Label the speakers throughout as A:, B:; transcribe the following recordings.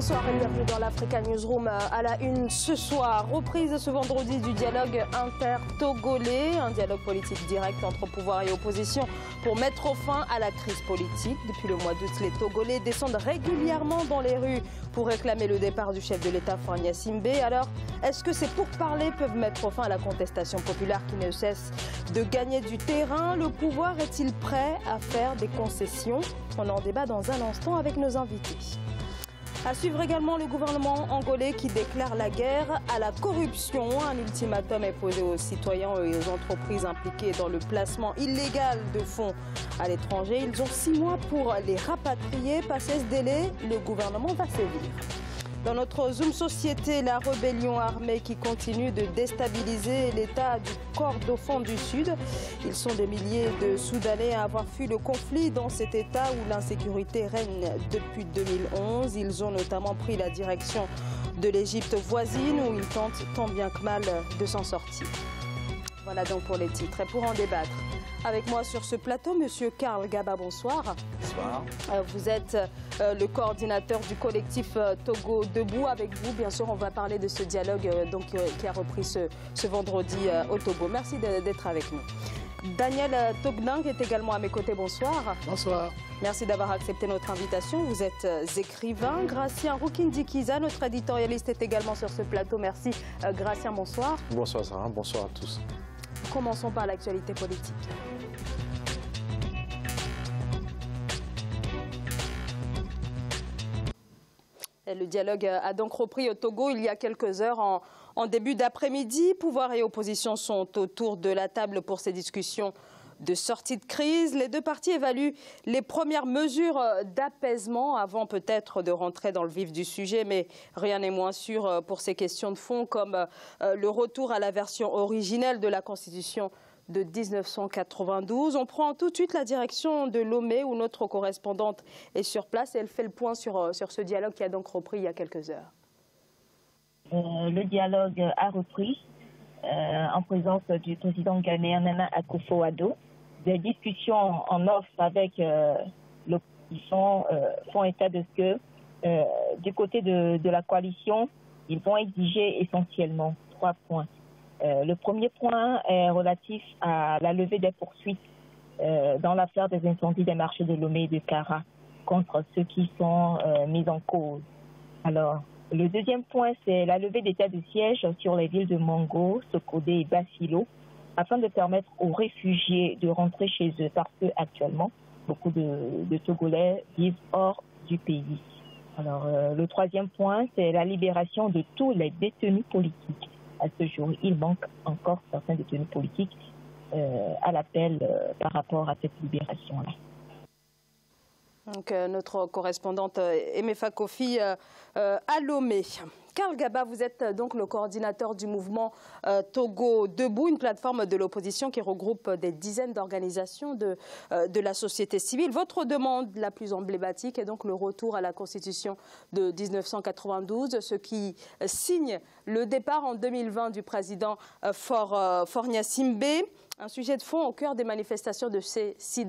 A: Bonsoir et bienvenue dans l'Africa Newsroom. À la une ce soir, reprise ce vendredi du dialogue inter-togolais, un dialogue politique direct entre pouvoir et opposition pour mettre fin à la crise politique. Depuis le mois d'août, les Togolais descendent régulièrement dans les rues pour réclamer le départ du chef de l'État, Faure Gnassingbé. Alors, est-ce que ces pourparlers peuvent mettre fin à la contestation populaire qui ne cesse de gagner du terrain? Le pouvoir est-il prêt à faire des concessions? On en débat dans un instant avec nos invités. À suivre également le gouvernement angolais qui déclare la guerre à la corruption. Un ultimatum est posé aux citoyens et aux entreprises impliquées dans le placement illégal de fonds à l'étranger. Ils ont 6 mois pour les rapatrier. Passé ce délai, le gouvernement va sévir. Dans notre Zoom Société, la rébellion armée qui continue de déstabiliser l'État du Kordofan du Sud. Ils sont des milliers de Soudanais à avoir fui le conflit dans cet État où l'insécurité règne depuis 2011. Ils ont notamment pris la direction de l'Égypte voisine où ils tentent tant bien que mal de s'en sortir. Voilà donc pour les titres. Et pour en débattre, avec moi sur ce plateau, Monsieur Karl Gaba, bonsoir.
B: Bonsoir.
A: Vous êtes le coordinateur du collectif Togo Debout. Avec vous, bien sûr, on va parler de ce dialogue qui a repris ce vendredi au Togo. Merci d'être avec nous. Daniel Togdang est également à mes côtés. Bonsoir.
B: Bonsoir.
A: Merci d'avoir accepté notre invitation. Vous êtes écrivain. Gracien Roukindikiza, notre éditorialiste, est également sur ce plateau. Merci. Gracien, bonsoir.
B: Bonsoir Sarah, bonsoir à tous.
A: Commençons par l'actualité politique. Le dialogue a donc repris au Togo il y a quelques heures en début d'après-midi. Pouvoir et opposition sont autour de la table pour ces discussions de sortie de crise. Les deux parties évaluent les premières mesures d'apaisement avant peut-être de rentrer dans le vif du sujet, mais rien n'est moins sûr pour ces questions de fond comme le retour à la version originelle de la Constitution de 1992. On prend tout de suite la direction de Lomé où notre correspondante est sur place et elle fait le point sur ce dialogue qui a donc repris il y a quelques heures.
C: Le dialogue a repris en présence du président ghanéen Nana Akufo-Addo. Des discussions en off avec l'opposition font état de ce que du côté de la coalition, ils vont exiger essentiellement 3 points. Le premier point est relatif à la levée des poursuites dans l'affaire des incendies des marchés de Lomé et de Kara contre ceux qui sont mis en cause. Alors, le deuxième point, c'est la levée d'état de siège sur les villes de Mongo, Sokodé et Basilo, afin de permettre aux réfugiés de rentrer chez eux, parce qu'actuellement, beaucoup de Togolais vivent hors du pays. Alors, le troisième point, c'est la libération de tous les détenus politiques. À ce jour, il manque encore certains détenus politiques à l'appel par rapport à cette libération-là.
A: Donc, notre correspondante Emefa Kofi à Lomé. Karl Gaba, vous êtes donc le coordinateur du mouvement Togo Debout, une plateforme de l'opposition qui regroupe des dizaines d'organisations de la société civile. Votre demande la plus emblématique est donc le retour à la Constitution de 1992, ce qui signe le départ en 2020 du président Faure Gnassingbé. Un sujet de fond au cœur des manifestations de ces 6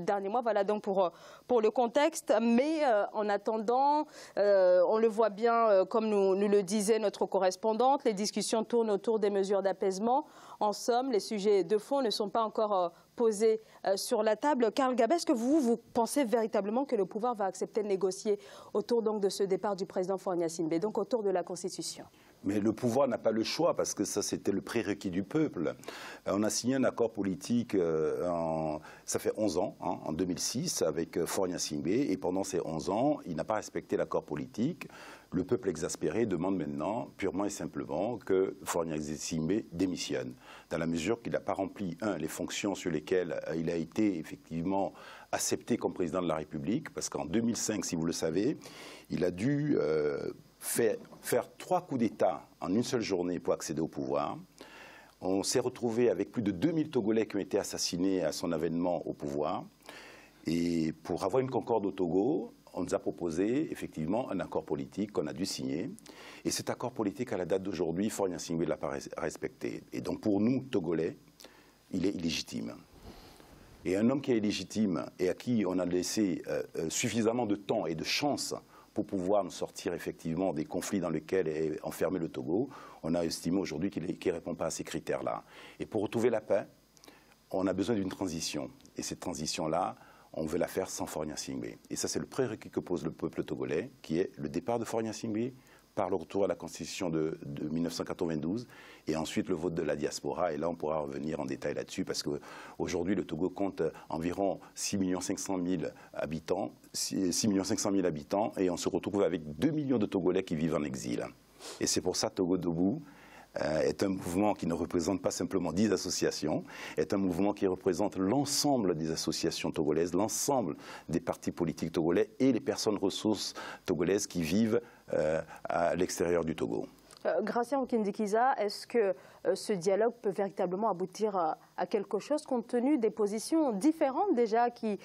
A: derniers mois. Voilà donc pour le contexte. Mais en attendant, on le voit bien, comme nous le disait notre correspondante, les discussions tournent autour des mesures d'apaisement. En somme, les sujets de fond ne sont pas encore posés sur la table. Karl Gaba, est-ce que vous pensez véritablement que le pouvoir va accepter de négocier autour donc de ce départ du président Faure Gnassingbé, donc autour de la Constitution?
D: Mais le pouvoir n'a pas le choix parce que ça, c'était le prérequis du peuple. On a signé un accord politique, ça fait 11 ans, en 2006, avec Faure Gnassingbé. Et pendant ces 11 ans, il n'a pas respecté l'accord politique. Le peuple exaspéré demande maintenant, purement et simplement, que Faure Gnassingbé démissionne. Dans la mesure qu'il n'a pas rempli, les fonctions sur lesquelles il a été effectivement accepté comme président de la République. Parce qu'en 2005, si vous le savez, il a dû faire 3 coups d'État en une seule journée pour accéder au pouvoir. On s'est retrouvé avec plus de 2000 Togolais qui ont été assassinés à son avènement au pouvoir. Et pour avoir une concorde au Togo, on nous a proposé effectivement un accord politique qu'on a dû signer. Et cet accord politique, à la date d'aujourd'hui, Faure Gnassingbé ne l'a pas respecté. Et donc pour nous, Togolais, il est illégitime. Et un homme qui est illégitime et à qui on a laissé suffisamment de temps et de chance pour pouvoir nous sortir effectivement des conflits dans lesquels est enfermé le Togo, on a estimé aujourd'hui qu'il ne répond pas à ces critères-là. Et pour retrouver la paix, on a besoin d'une transition. Et cette transition-là, on veut la faire sans Faure Gnassingbé. Et ça, c'est le prérequis que pose le peuple togolais, qui est le départ de Faure Gnassingbé par le retour à la Constitution de 1992 et ensuite le vote de la diaspora. Et là, on pourra revenir en détail là-dessus parce qu'aujourd'hui, le Togo compte environ 6 500 000 habitants, 6 500 000 habitants et on se retrouve avec 2 millions de Togolais qui vivent en exil. Et c'est pour ça Togo Debout est un mouvement qui ne représente pas simplement 10 associations, est un mouvement qui représente l'ensemble des associations togolaises, l'ensemble des partis politiques togolais et les personnes ressources togolaises qui vivent à l'extérieur du Togo.
A: Gratien Okindikiza, est-ce que ce dialogue peut véritablement aboutir à quelque chose compte tenu des positions différentes déjà qui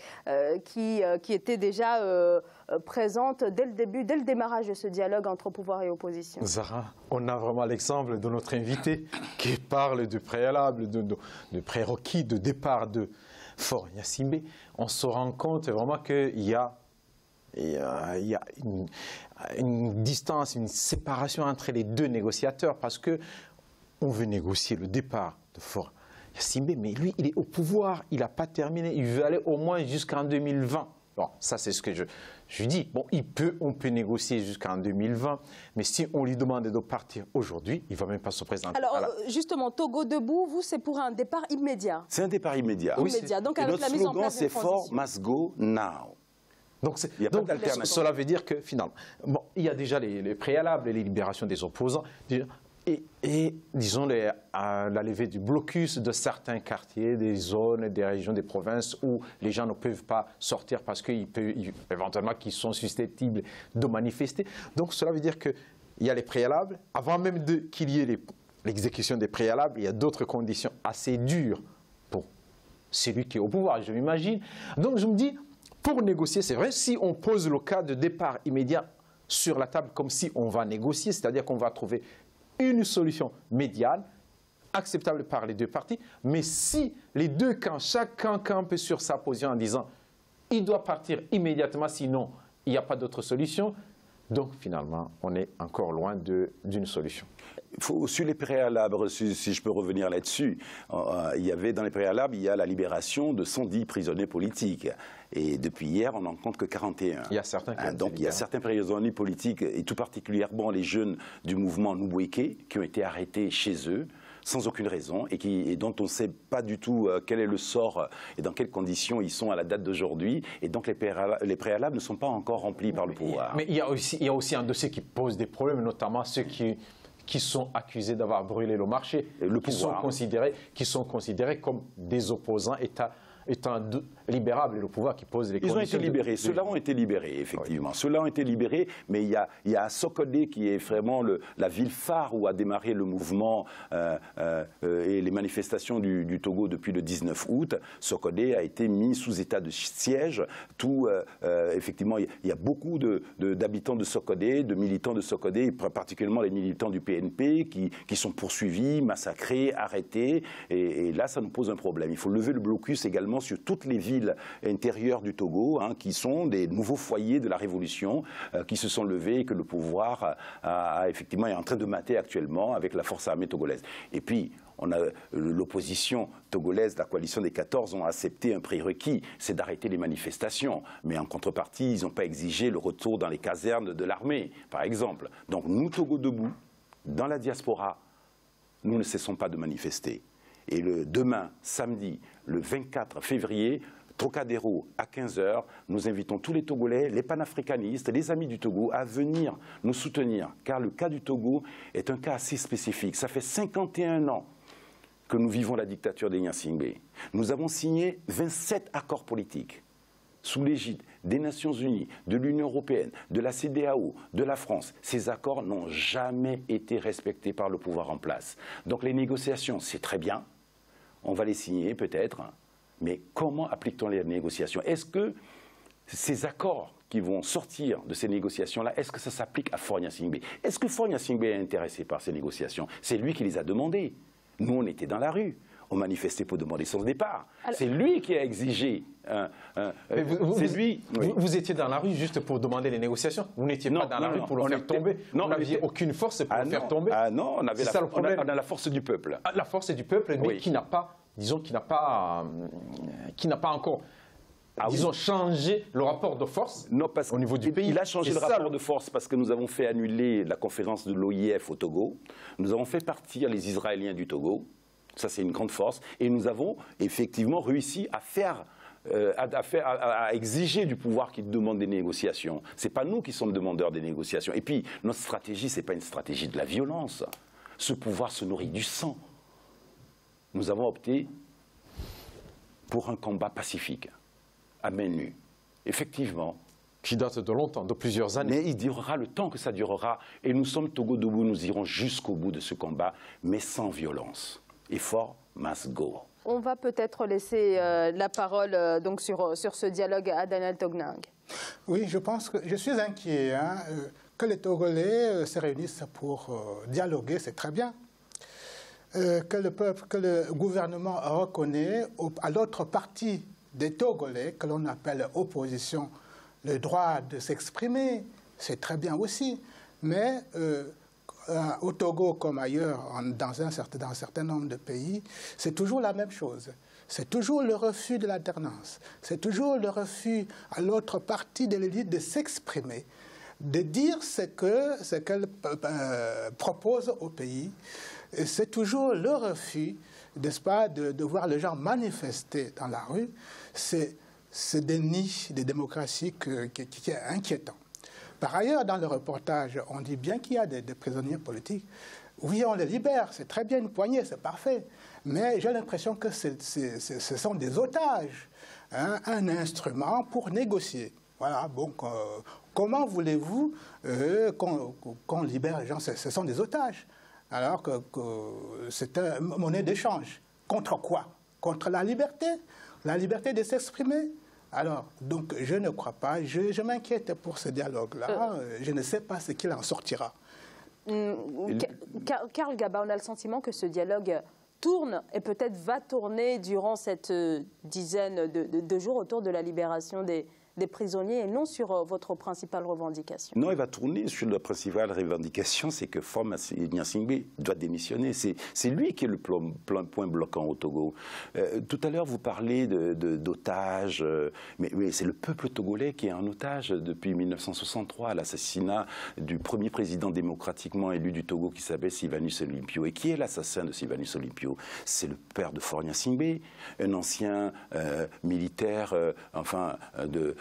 A: étaient déjà présentes dès le début, dès le démarrage de ce dialogue entre pouvoir et opposition?
B: Zahra, on a vraiment l'exemple de notre invité qui parle de préalable, de prérequis de départ de Faure Gnassingbé. On se rend compte vraiment qu'il y a une distance, une séparation entre les deux négociateurs parce qu'on veut négocier le départ de Faure Gnassingbé, mais lui, il est au pouvoir, il n'a pas terminé, il veut aller au moins jusqu'en 2020. Bon, ça c'est ce que je dis. Bon, on peut négocier jusqu'en 2020, mais si on lui demande de partir aujourd'hui, il ne va même pas se présenter.
A: Alors, justement, Togo Debout, vous, c'est pour un départ immédiat.
D: C'est un départ immédiat.
A: Immédiat. Donc, avec la mise en place
D: c'est Faure must go now.
B: Donc, cela veut dire que finalement, bon, il y a déjà les préalables, les libérations des opposants, et disons la levée du blocus de certains quartiers, des zones, des régions, des provinces où les gens ne peuvent pas sortir parce éventuellement qu'ils sont susceptibles de manifester. Donc cela veut dire qu'il y a les préalables. Avant même qu'il y ait l'exécution des préalables, il y a d'autres conditions assez dures pour celui qui est au pouvoir, je m'imagine. Donc je me dis, pour négocier, c'est vrai, si on pose le cas de départ immédiat sur la table comme si on va négocier, c'est-à-dire qu'on va trouver une solution médiane, acceptable par les deux parties, mais si les deux camps, chacun campe sur sa position en disant il doit partir immédiatement, sinon il n'y a pas d'autre solution, donc finalement on est encore loin d'une solution.
D: Sur les préalables, si je peux revenir là-dessus, il y avait dans les préalables, il y a la libération de 110 prisonniers politiques. Et depuis hier, on n'en compte que 41.
B: Il y a certains
D: donc il y a certains prisonniers politiques, et tout particulièrement les jeunes du mouvement Nubweke, qui ont été arrêtés chez eux, sans aucune raison, et dont on ne sait pas du tout quel est le sort et dans quelles conditions ils sont à la date d'aujourd'hui. Et donc les préalables ne sont pas encore remplis par le pouvoir.
B: Mais il y a aussi un dossier qui pose des problèmes, notamment ceux qui sont accusés d'avoir brûlé le marché, qui sont considérés comme des opposants étant libérables, et le pouvoir qui pose les conditions.
D: Ils ont été libérés, ceux-là ont été libérés, effectivement. Oui. Ceux-là ont été libérés, mais il y a Sokodé qui est vraiment la ville phare où a démarré le mouvement et les manifestations du Togo depuis le 19 août. Sokodé a été mis sous état de siège. Effectivement, il y a beaucoup d'habitants de Sokodé, de militants de Sokodé, particulièrement les militants du PNP qui sont poursuivis, massacrés, arrêtés. Et là, ça nous pose un problème. Il faut lever le blocus également sur toutes les villes intérieures du Togo, qui sont des nouveaux foyers de la révolution, qui se sont levés et que le pouvoir effectivement est en train de mater actuellement avec la force armée togolaise. Et puis, l'opposition togolaise, la coalition des 14, ont accepté un prérequis, c'est d'arrêter les manifestations. Mais en contrepartie, ils n'ont pas exigé le retour dans les casernes de l'armée, par exemple. Donc nous, Togo Debout, dans la diaspora, nous ne cessons pas de manifester. Et demain, samedi, le 24 février, Trocadéro, à 15 h, nous invitons tous les Togolais, les panafricanistes, les amis du Togo à venir nous soutenir. Car le cas du Togo est un cas assez spécifique. Ça fait 51 ans que nous vivons la dictature des Gnassingbé. Nous avons signé 27 accords politiques sous l'égide des Nations Unies, de l'Union européenne, de la CEDEAO, de la France. Ces accords n'ont jamais été respectés par le pouvoir en place. Donc les négociations, c'est très bien. On va les signer peut-être, mais comment applique-t-on les négociations? Est-ce que ces accords qui vont sortir de ces négociations-là, est-ce que ça s'applique à Faure Gnassingbé? Est-ce que Faure Gnassingbé est intéressé par ces négociations? C'est lui qui les a demandées. Nous, on était dans la rue. ont manifesté pour demander son départ. C'est lui qui a exigé.
B: Vous étiez dans la rue juste pour demander les négociations. Vous n'étiez pas dans la rue pour le faire tomber. Vous n'aviez aucune force pour le faire tomber.
D: Ah non, on avait la force du peuple.
B: La force du peuple, mais qui n'a pas, disons, qui n'a pas encore, disons, changé le rapport de force au niveau du pays.
D: Il a changé le rapport de force parce que nous avons fait annuler la conférence de l'OIF au Togo. Nous avons fait partir les Israéliens du Togo. Ça, c'est une grande force. Et nous avons effectivement réussi à faire... à exiger du pouvoir qui demande des négociations. Ce n'est pas nous qui sommes demandeurs des négociations. Et puis, notre stratégie, ce n'est pas une stratégie de la violence. Ce pouvoir se nourrit du sang. Nous avons opté pour un combat pacifique, à main nue. Effectivement.
B: Qui date de longtemps, de plusieurs années.
D: Mais il durera le temps que ça durera. Et nous sommes Togo debout, nous irons jusqu'au bout de ce combat, mais sans violence. Effort must go.
A: On va peut-être laisser la parole donc sur ce dialogue à Daniel Tognang.
E: Oui, je pense que je suis inquiet. Que les Togolais se réunissent pour dialoguer, c'est très bien. Que le peuple, que le gouvernement reconnaît à l'autre partie des Togolais, que l'on appelle opposition, le droit de s'exprimer, c'est très bien aussi. Mais au Togo comme ailleurs, dans un certain nombre de pays, c'est toujours la même chose. C'est toujours le refus de l'alternance. C'est toujours le refus à l'autre partie de l'élite de s'exprimer, de dire ce qu'elle propose au pays. C'est toujours le refus, n'est-ce pas, de voir les gens manifester dans la rue. C'est ce déni de démocratie qui est inquiétant. Par ailleurs, dans le reportage, on dit bien qu'il y a des prisonniers politiques. Oui, on les libère, c'est très bien, une poignée, c'est parfait. Mais j'ai l'impression que ce sont des otages, un instrument pour négocier. Voilà, bon, comment voulez-vous qu'on libère les gens? Ce sont des otages. Alors que c'est une monnaie d'échange. Contre quoi? Contre la liberté de s'exprimer. Alors, donc, je ne crois pas, je m'inquiète pour ce dialogue-là, je ne sais pas ce qu'il en sortira.
A: Karl Gaba, on a le sentiment que ce dialogue tourne et peut-être va tourner durant cette dizaine de jours autour de la libération des prisonniers et non sur votre principale revendication.
D: Non, il va tourner sur la principale revendication, c'est que Faure Gnassingbé doit démissionner. C'est lui qui est le point bloquant au Togo. Tout à l'heure, vous parlez d'otages, mais c'est le peuple togolais qui est en otage depuis 1963, l'assassinat du premier président démocratiquement élu du Togo qui s'appelle Sylvanus Olympio. Et qui est l'assassin de Sylvanus Olympio? C'est le père de Faure Gnassingbé, un ancien militaire,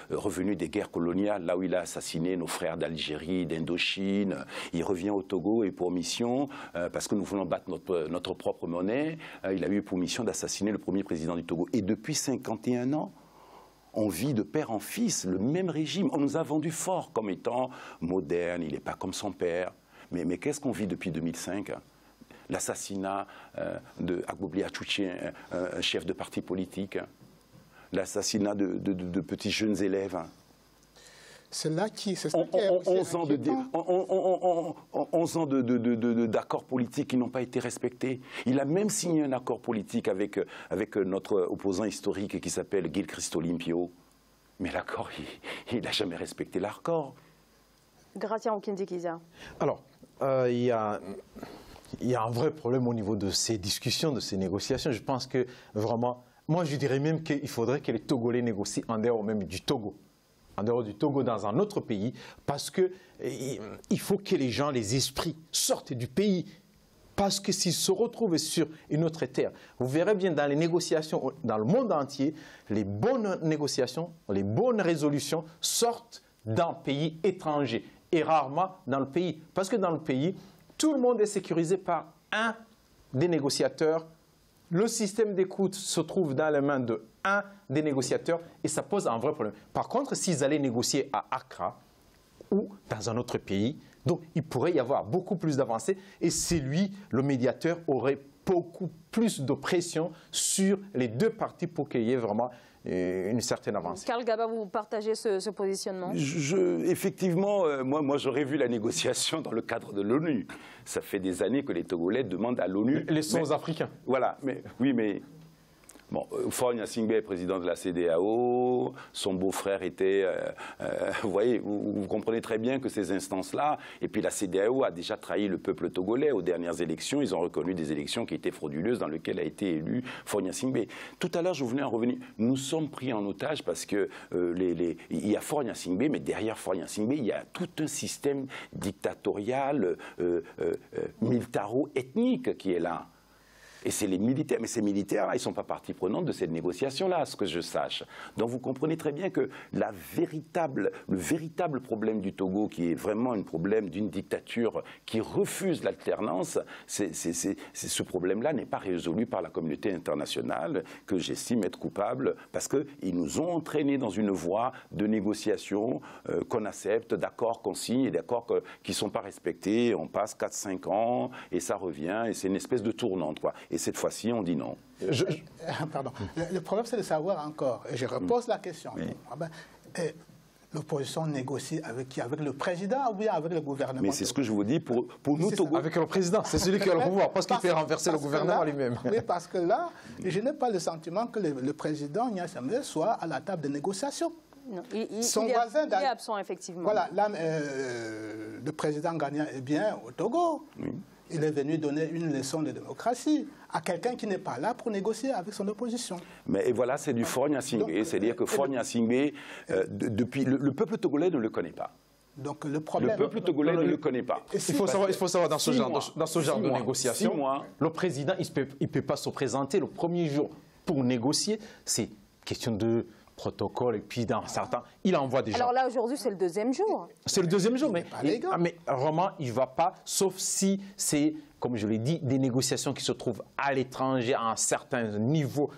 D: revenu des guerres coloniales, là où il a assassiné nos frères d'Algérie, d'Indochine. Il revient au Togo et pour mission, parce que nous voulons battre notre propre monnaie, il a eu pour mission d'assassiner le premier président du Togo. Et depuis 51 ans, on vit de père en fils le même régime. On nous a vendu Faure comme étant moderne, il n'est pas comme son père. Mais qu'est-ce qu'on vit depuis 2005 ? L'assassinat de Agbobli Achouchi, un chef de parti politique. L'assassinat de petits jeunes élèves.
E: C'est là qui...
D: 11 ans d'accords politiques qui n'ont pas été respectés. Il a même signé un accord politique avec notre opposant historique qui s'appelle Gilchrist Olympio. Mais l'accord, il n'a jamais respecté l'accord.
A: Gratia Okindikiza.
B: Alors, il y a un vrai problème au niveau de ces discussions, de ces négociations. Je pense que vraiment... Moi, je dirais même qu'il faudrait que les Togolais négocient en dehors même du Togo. En dehors du Togo, dans un autre pays, parce qu'il faut que les gens, les esprits, sortent du pays. Parce que s'ils se retrouvent sur une autre terre, vous verrez bien dans les négociations dans le monde entier, les bonnes négociations, les bonnes résolutions sortent d'un pays étranger et rarement dans le pays. Parce que dans le pays, tout le monde est sécurisé par un des négociateurs. Le système d'écoute se trouve dans les mains d'un des négociateurs et ça pose un vrai problème. Par contre, s'ils allaient négocier à Accra ou dans un autre pays, donc il pourrait y avoir beaucoup plus d'avancées et c'est lui, le médiateur, aurait beaucoup plus de pression sur les deux parties pour qu'il y ait vraiment une certaine avancée.
A: Karl Gaba, vous partagez ce positionnement?
D: Effectivement, moi j'aurais vu la négociation dans le cadre de l'ONU. Ça fait des années que les Togolais demandent à l'ONU...
B: Les sons africains.
D: Voilà, mais... Bon, Faure Gnassingbé est président de la CEDEAO, son beau-frère était... vous voyez, vous comprenez très bien que ces instances-là... Et puis la CEDEAO a déjà trahi le peuple togolais aux dernières élections. Ils ont reconnu des élections qui étaient frauduleuses dans lesquelles a été élu Faure Gnassingbé. Tout à l'heure, je voulais en revenir. Nous sommes pris en otage parce que il y a Faure Gnassingbé, mais derrière Faure Gnassingbé, il y a tout un système dictatorial, militaro-ethnique qui est là. Et c'est les militaires, mais ces militaires-là, ils ne sont pas partie prenante de cette négociation-là, à ce que je sache. Donc vous comprenez très bien que le véritable problème du Togo, qui est vraiment un problème d'une dictature qui refuse l'alternance, ce problème-là n'est pas résolu par la communauté internationale, que j'estime être coupable, parce qu'ils nous ont entraînés dans une voie de négociation qu'on accepte, d'accords qu'on signe et d'accords qui ne sont pas respectés. On passe 4-5 ans et ça revient, et c'est une espèce de tournante, quoi. Et cette fois-ci, on dit non.
E: Pardon. Le problème, c'est de savoir encore, et je repose la question. Oui. L'opposition négocie avec qui? Avec le président ou bien avec le gouvernement?
D: Mais c'est ce que je vous dis pour nous, Togo.
B: Avec le président, c'est celui qui a le pouvoir, parce qu'il fait renverser le gouvernement lui-même.
E: Oui, parce que là, je n'ai pas le sentiment que le président Gnassingbé soit à la table de négociation.
A: Non,
E: Son voisin
A: il est absent, effectivement.
E: Voilà, là, le président Ghanien est bien au Togo. Oui. Il est venu donner une leçon de démocratie à quelqu'un qui n'est pas là pour négocier avec son opposition.
D: Mais et voilà, c'est du Faure Gnassingbé. C'est-à-dire que Faure Gnassingbé, depuis le peuple togolais ne le connaît pas.
E: Donc le problème...
D: Le peuple togolais ne le connaît pas.
B: Il faut savoir dans ce genre de négociation, le président, il ne peut pas se présenter le premier jour pour négocier. C'est question de protocole, et puis dans certains, il envoie des gens.
A: Alors là, aujourd'hui, c'est le deuxième jour.
B: C'est le deuxième jour, mais vraiment, il ne va pas, sauf si c'est, comme je l'ai dit, des négociations qui se trouvent à l'étranger, à un certain niveau,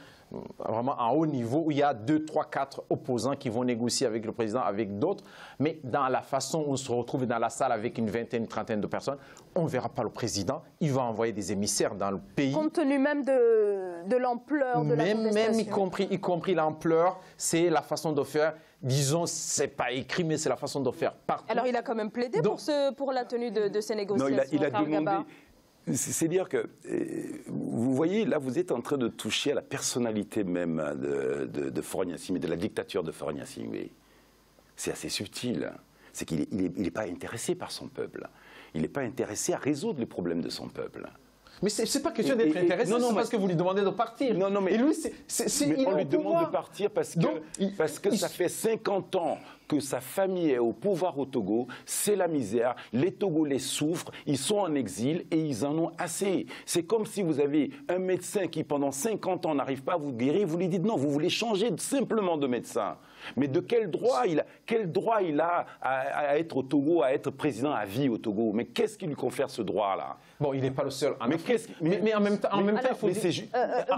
B: vraiment à haut niveau, où il y a 2, 3, 4 opposants qui vont négocier avec le président, avec d'autres. Mais dans la façon où on se retrouve dans la salle avec une vingtaine, une trentaine de personnes, on ne verra pas le président. Il va envoyer des émissaires dans le pays.
A: Compte tenu même de l'ampleur de la contestation.
B: Même y compris l'ampleur, c'est la façon de faire. Disons, ce n'est pas écrit, mais c'est la façon de faire partout.
A: Alors, il a quand même plaidé pour la tenue de ces négociations.
D: Non, il a demandé... C'est-à-dire que, vous voyez, là, vous êtes en train de toucher à la personnalité même de Faure Gnassingbé, de la dictature de Faure Gnassingbé. C'est assez subtil. C'est qu'il n'est pas intéressé par son peuple. Il n'est pas intéressé à résoudre les problèmes de son peuple.
B: Mais ce n'est pas question d'être intéressé, c'est parce que vous lui demandez de partir.
D: Non, mais,
B: et lui,
D: on lui demande de partir parce que ça fait 50 ans que sa famille est au pouvoir au Togo, c'est la misère, les Togolais souffrent, ils sont en exil et ils en ont assez. C'est comme si vous avez un médecin qui pendant 50 ans n'arrive pas à vous guérir, vous lui dites non, vous voulez changer simplement de médecin. Mais de quel droit il a à être au Togo, à être président à vie au Togo? Mais qu'est-ce qui lui confère ce droit-là?
B: Bon, il n'est pas le seul. Mais en même temps, il faut dire...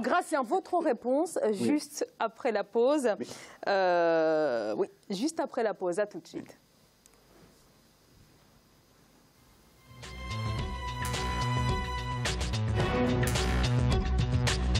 A: Gratien, votre réponse, juste après la pause. Oui, juste après la pause. À tout de suite.